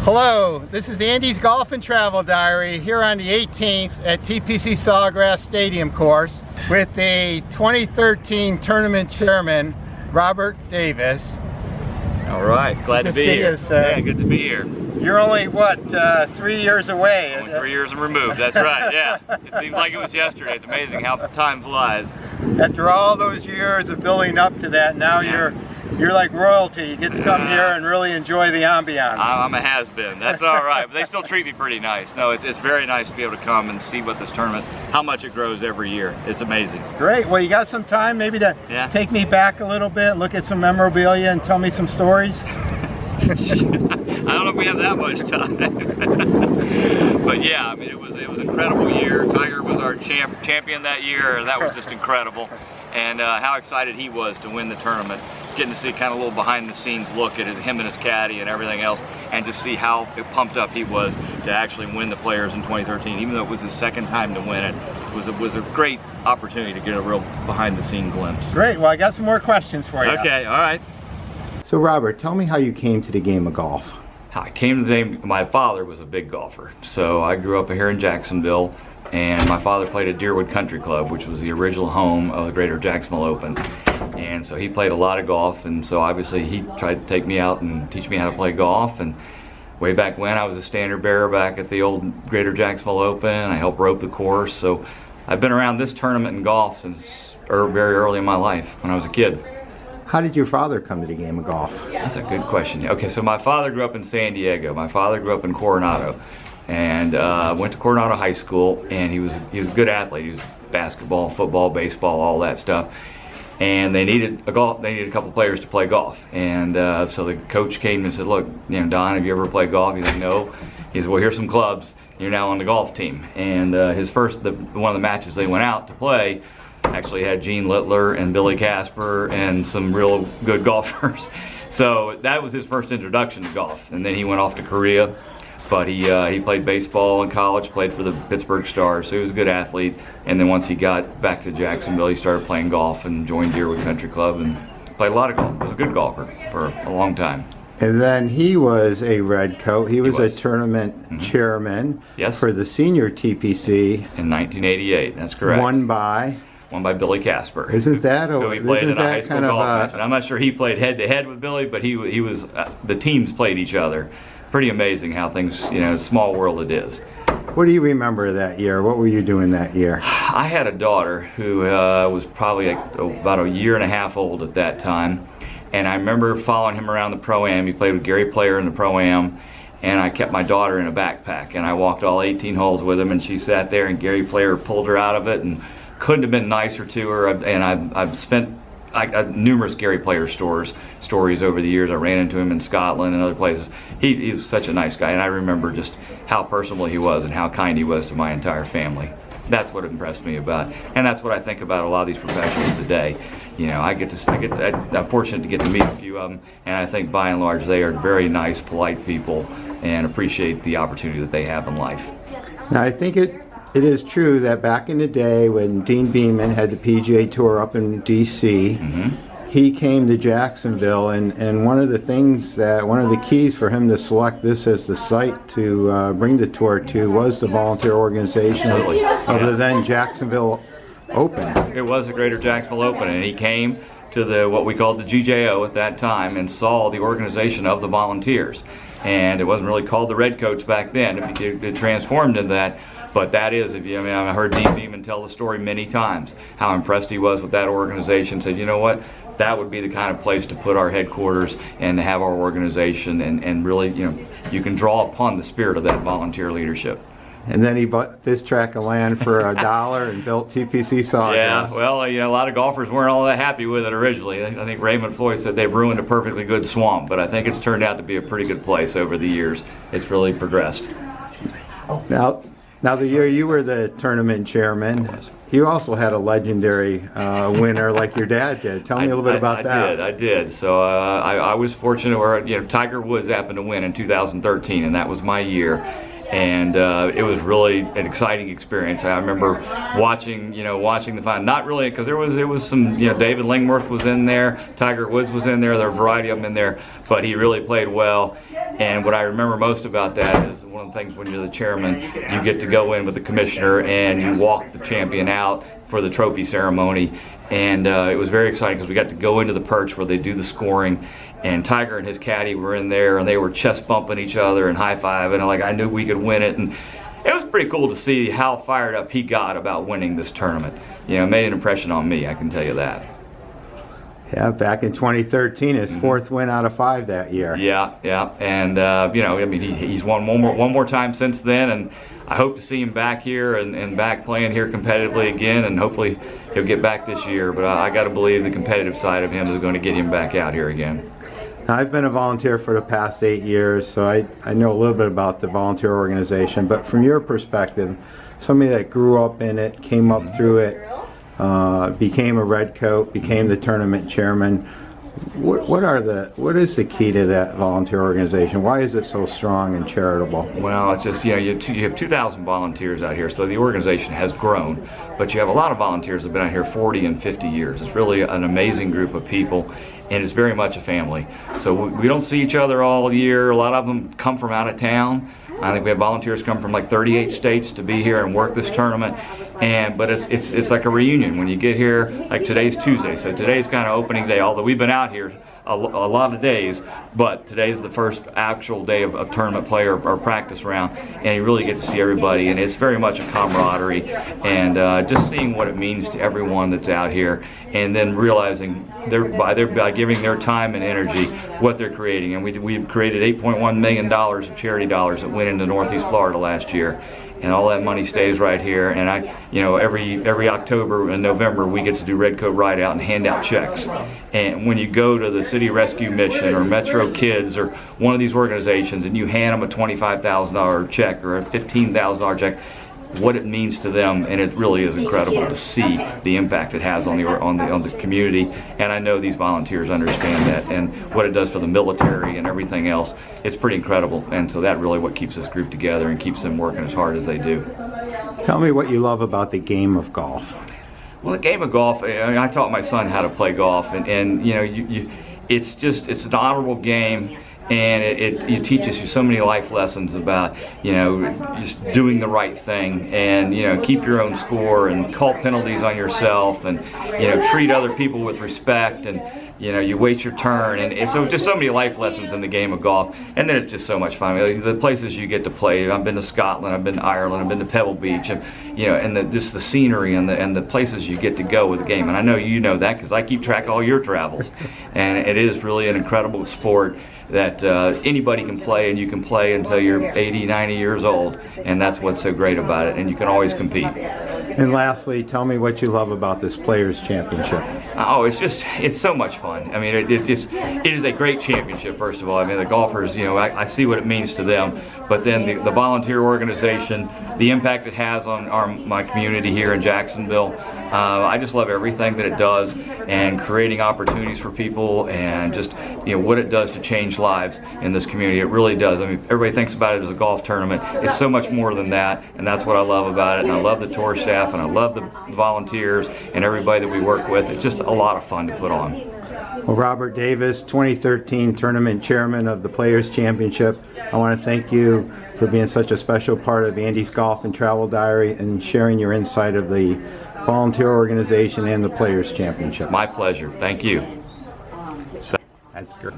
Hello, this is Andy's Golf and Travel Diary here on the 18th at TPC Sawgrass Stadium course with the 2013 tournament chairman, Robert Davis. All right, glad to be here. You, sir. Yeah, good to be here. You're only, what, 3 years away? Only 3 years removed, that's right, yeah. It seems like it was yesterday. It's amazing how time flies. After all those years of building up to that, now you're like royalty. You get to come here and really enjoy the ambiance. I'm a has-been. That's all right, but they still treat me pretty nice. No, it's very nice to be able to come and see what this tournament, how much it grows every year. It's amazing. Great. Well, you got some time maybe to take me back a little bit, look at some memorabilia and tell me some stories? I don't know if we have that much time. But yeah, I mean, it was an incredible year. Tiger was our champion that year. That was just incredible. And how excited he was to win the tournament. Getting to see kind of a little behind the scenes look at him and his caddy and everything else, and to see how pumped up he was to actually win the Players in 2013. Even though it was his second time to win it, was a great opportunity to get a real behind the scene glimpse. Great, well I got some more questions for you. Okay, all right. So Robert, tell me how you came to the game of golf. How I came to the game, my father was a big golfer. So I grew up here in Jacksonville, and my father played at Deerwood Country Club, which was the original home of the Greater Jacksonville Open. And so he played a lot of golf, and so obviously he tried to take me out and teach me how to play golf. And way back when, I was a standard bearer back at the old Greater Jacksonville Open. I helped rope the course. So I've been around this tournament in golf since very early in my life, when I was a kid. How did your father come to the game of golf? That's a good question. Okay, so my father grew up in San Diego. My father grew up in Coronado, and went to Coronado High School, and he was a good athlete. He was basketball, football, baseball, all that stuff. And they needed a couple players to play golf. And so the coach came and said, "Look, Don, have you ever played golf?" He's like, "No." He said, "Well, here's some clubs. You're now on the golf team." And one of the matches they went out to play actually had Gene Littler and Billy Casper and some real good golfers. So that was his first introduction to golf. And then he went off to Korea, but he played baseball in college, played for the Pittsburgh Stars, so he was a good athlete. And then once he got back to Jacksonville, he started playing golf and joined Deerwood Country Club and played a lot of golf. He was a good golfer for a long time. And then he was a redcoat. He was a tournament chairman for the senior TPC. In 1988, that's correct. Won by Billy Casper. Isn't that who he played in a high school golf match? And I'm not sure he played head-to-head with Billy, but he was the teams played each other. Pretty amazing how things, small world it is. What do you remember that year? What were you doing that year? I had a daughter who was probably about a year and a half old at that time, and I remember following him around the Pro-Am. He played with Gary Player in the Pro-Am, and I kept my daughter in a backpack, and I walked all 18 holes with him, and she sat there, and Gary Player pulled her out of it, and couldn't have been nicer to her. And I've spent numerous Gary Player stories over the years. I ran into him in Scotland and other places. He was such a nice guy, and I remember just how personable he was and how kind he was to my entire family. That's what impressed me about, and that's what I think about a lot of these professionals today. I'm fortunate to get to meet a few of them, and I think by and large they are very nice, polite people and appreciate the opportunity that they have in life. Now I think it is true that back in the day when Dean Beeman had the PGA Tour up in D.C., he came to Jacksonville, and one of the keys for him to select this as the site to bring the tour to was the volunteer organization of the then Jacksonville Open. It was the Greater Jacksonville Open, and he came to what we called the GJO at that time and saw the organization of the volunteers. And it wasn't really called the Redcoats back then. It transformed into that. But that is, I heard Dean Beeman tell the story many times, how impressed he was with that organization. Said, you know what, that would be the kind of place to put our headquarters and to have our organization, and really, you can draw upon the spirit of that volunteer leadership. And then he bought this tract of land for $1 and built TPC Sawgrass. Yeah, well, a lot of golfers weren't all that happy with it originally. I think Raymond Floyd said they've ruined a perfectly good swamp, but I think it's turned out to be a pretty good place over the years. It's really progressed. Now the year you were the tournament chairman, you also had a legendary winner like your dad did. Tell me a little bit about that. I did. So I was fortunate where Tiger Woods happened to win in 2013, and that was my year. and it was really an exciting experience. I remember watching the final, not really because there was some, David Lingworth was in there, Tiger Woods was in there, there were a variety of them in there, but he really played well. And what I remember most about that is one of the things when you're the chairman, you get to go in with the commissioner and you walk the champion out for the trophy ceremony. And it was very exciting because we got to go into the perch where they do the scoring, and Tiger and his caddy were in there, and they were chest bumping each other and high-fiving, and like I knew we could win it. And it was pretty cool to see how fired up he got about winning this tournament. It made an impression on me, I can tell you that. Yeah, back in 2013, his fourth win out of 5 that year. Yeah, and he's won one more time since then, and I hope to see him back here and back playing here competitively again, and hopefully he'll get back this year. But I got to believe the competitive side of him is going to get him back out here again. Now, I've been a volunteer for the past 8 years, so I know a little bit about the volunteer organization. But from your perspective, somebody that grew up in it, came up through it, became a redcoat, became the tournament chairman. What is the key to that volunteer organization? Why is it so strong and charitable? Well, it's just, you have 2,000 volunteers out here, so the organization has grown, but you have a lot of volunteers that have been out here 40 and 50 years. It's really an amazing group of people, and it's very much a family. So we don't see each other all year. A lot of them come from out of town. I think we have volunteers come from like 38 states to be here and work this tournament, but it's like a reunion when you get here. Like today's Tuesday, so today's kind of opening day. Although we've been out here a lot of days, but today's the first actual day of tournament play or practice round, and you really get to see everybody, and it's very much a camaraderie, and just seeing what it means to everyone that's out here, and then realizing by giving their time and energy what they're creating. And we created $8.1 million of charity dollars that went into Northeast Florida last year. And all that money stays right here. And every October and November we get to do Redcoat Ride Out and hand out checks. And when you go to the City Rescue Mission or Metro Kids or one of these organizations and you hand them a $25,000 check or a $15,000 check, what it means to them, and it really is incredible to see the impact it has on the community. And I know these volunteers understand that, and what it does for the military and everything else. It's pretty incredible, and so that really what keeps this group together and keeps them working as hard as they do. Tell me what you love about the game of golf. Well, the game of golf, I taught my son how to play golf, and it's an honorable game. And it teaches you so many life lessons about, just doing the right thing, and, keep your own score and call penalties on yourself, and, treat other people with respect, and, you wait your turn. And so just so many life lessons in the game of golf. And then it's just so much fun. The places you get to play, I've been to Scotland, I've been to Ireland, I've been to Pebble Beach, and just the scenery and the places you get to go with the game. And I know you know that because I keep track of all your travels. And it is really an incredible sport that anybody can play, and you can play until you're 80, 90 years old, and that's what's so great about it, and you can always compete. And lastly, tell me what you love about this Players' Championship. Oh, it's so much fun. I mean, it is a great championship, first of all. I mean, the golfers, I see what it means to them, but then the volunteer organization, the impact it has on my community here in Jacksonville, I just love everything that it does, and creating opportunities for people, and just what it does to change lives in this community. It really does. I mean, everybody thinks about it as a golf tournament. It's so much more than that, and that's what I love about it. And I love the tour staff, and I love the volunteers and everybody that we work with. It's just a lot of fun to put on. Well, Robert Davis, 2013 tournament chairman of the Players' Championship, I want to thank you for being such a special part of Andy's Golf and Travel Diary and sharing your insight of the volunteer organization and the Players' Championship. My pleasure. Thank you. That's great.